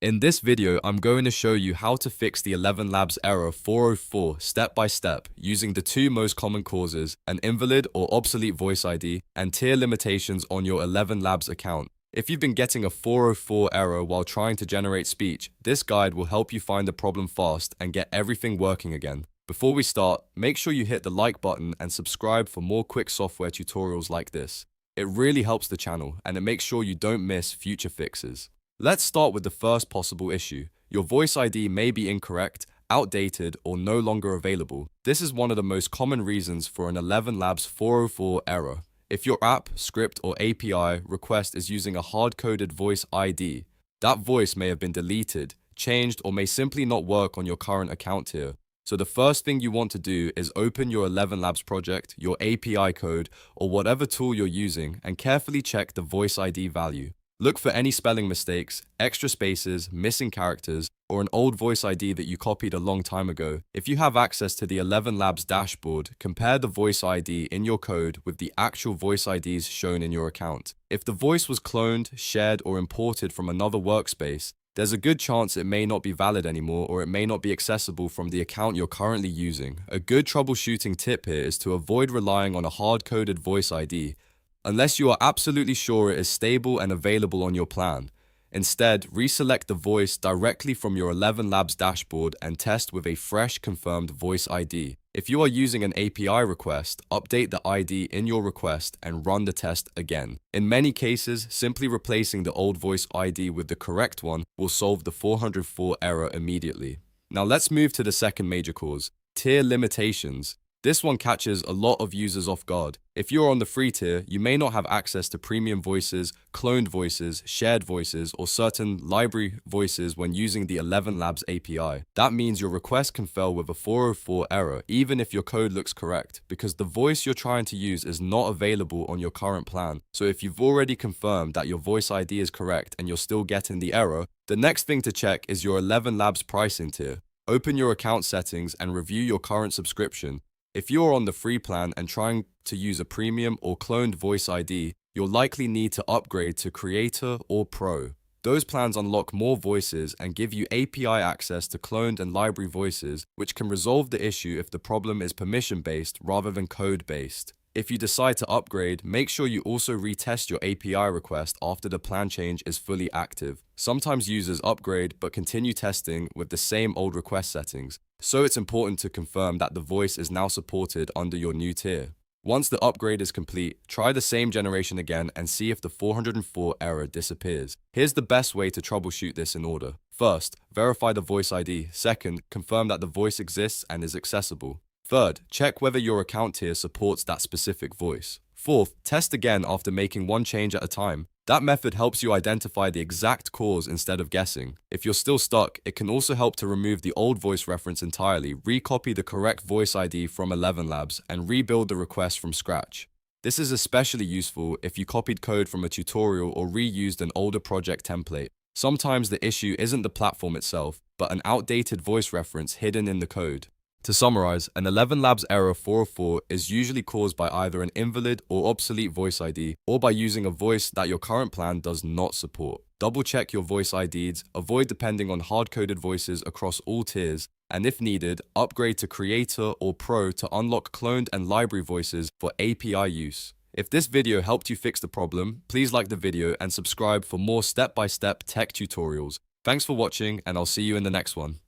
In this video, I'm going to show you how to fix the ElevenLabs error 404 step by step using the two most common causes, an invalid or obsolete voice ID, and tier limitations on your ElevenLabs account. If you've been getting a 404 error while trying to generate speech, this guide will help you find the problem fast and get everything working again. Before we start, make sure you hit the like button and subscribe for more quick software tutorials like this. It really helps the channel and it makes sure you don't miss future fixes. Let's start with the first possible issue. Your voice ID may be incorrect, outdated, or no longer available. This is one of the most common reasons for an ElevenLabs 404 error. If your app, script, or API request is using a hard-coded voice ID, that voice may have been deleted, changed, or may simply not work on your current account here. So the first thing you want to do is open your ElevenLabs project, your API code, or whatever tool you're using, and carefully check the voice ID value. Look for any spelling mistakes, extra spaces, missing characters, or an old voice ID that you copied a long time ago. If you have access to the ElevenLabs dashboard, compare the voice ID in your code with the actual voice IDs shown in your account. If the voice was cloned, shared, or imported from another workspace, there's a good chance it may not be valid anymore or it may not be accessible from the account you're currently using. A good troubleshooting tip here is to avoid relying on a hard-coded voice ID, unless you are absolutely sure it is stable and available on your plan. Instead, reselect the voice directly from your ElevenLabs dashboard and test with a fresh confirmed voice ID. If you are using an API request, update the ID in your request and run the test again. In many cases, simply replacing the old voice ID with the correct one will solve the 404 error immediately. Now let's move to the second major cause, tier limitations. This one catches a lot of users off guard. If you're on the free tier, you may not have access to premium voices, cloned voices, shared voices, or certain library voices when using the ElevenLabs API. That means your request can fail with a 404 error, even if your code looks correct, because the voice you're trying to use is not available on your current plan. So if you've already confirmed that your voice ID is correct and you're still getting the error, the next thing to check is your ElevenLabs pricing tier. Open your account settings and review your current subscription. If you're on the free plan and trying to use a premium or cloned voice ID, you'll likely need to upgrade to Creator or Pro. Those plans unlock more voices and give you API access to cloned and library voices, which can resolve the issue if the problem is permission-based rather than code-based. If you decide to upgrade, make sure you also retest your API request after the plan change is fully active. Sometimes users upgrade but continue testing with the same old request settings, so it's important to confirm that the voice is now supported under your new tier. Once the upgrade is complete, try the same generation again and see if the 404 error disappears. Here's the best way to troubleshoot this in order. First, verify the voice ID. Second, confirm that the voice exists and is accessible. Third, check whether your account tier supports that specific voice. Fourth, test again after making one change at a time. That method helps you identify the exact cause instead of guessing. If you're still stuck, it can also help to remove the old voice reference entirely, recopy the correct voice ID from ElevenLabs, and rebuild the request from scratch. This is especially useful if you copied code from a tutorial or reused an older project template. Sometimes the issue isn't the platform itself, but an outdated voice reference hidden in the code. To summarize, an ElevenLabs error 404 is usually caused by either an invalid or obsolete voice ID, or by using a voice that your current plan does not support. Double check your voice IDs, avoid depending on hard-coded voices across all tiers, and if needed, upgrade to Creator or Pro to unlock cloned and library voices for API use. If this video helped you fix the problem, please like the video and subscribe for more step-by-step tech tutorials. Thanks for watching, and I'll see you in the next one.